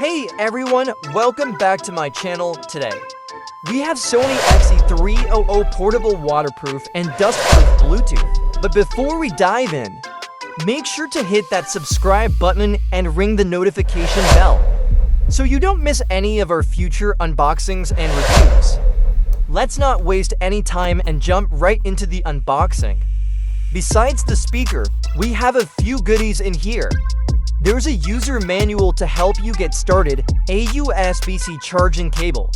Hey everyone, welcome back to my channel today. We have Sony XE300 portable waterproof and dustproof Bluetooth. But before we dive in, make sure to hit that subscribe button and ring the notification bell so you don't miss any of our future unboxings and reviews. Let's not waste any time and jump right into the unboxing. Besides the speaker, we have a few goodies in here. There's a user manual to help you get started, a USB-C charging cable.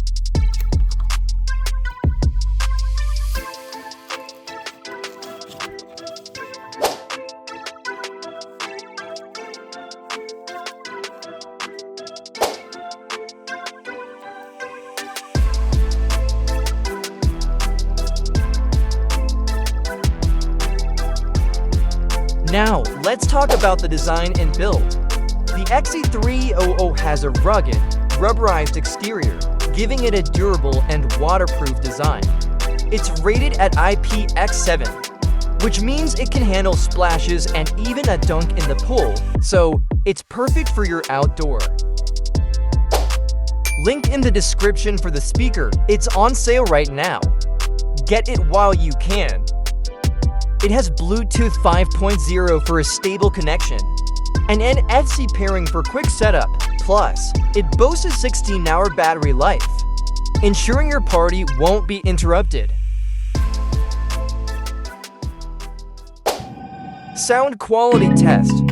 Now, let's talk about the design and build. The XE300 has a rugged, rubberized exterior, giving it a durable and waterproof design. It's rated at IPX7, which means it can handle splashes and even a dunk in the pool, so it's perfect for your outdoor. Link in the description for the speaker. It's on sale right now. Get it while you can. It has Bluetooth 5.0 for a stable connection, and NFC pairing for quick setup. Plus, it boasts a 16-hour battery life, ensuring your party won't be interrupted. Sound quality test.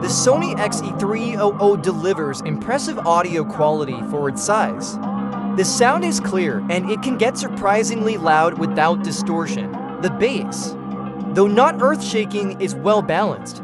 The Sony XE300 delivers impressive audio quality for its size. The sound is clear and it can get surprisingly loud without distortion. The bass, though not earth-shaking, is well balanced.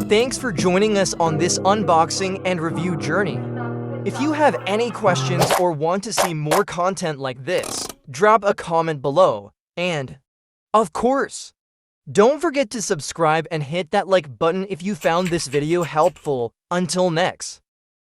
Thanks for joining us on this unboxing and review journey. If you have any questions or want to see more content like this, drop a comment below. And, of course, don't forget to subscribe and hit that like button if you found this video helpful. Until next.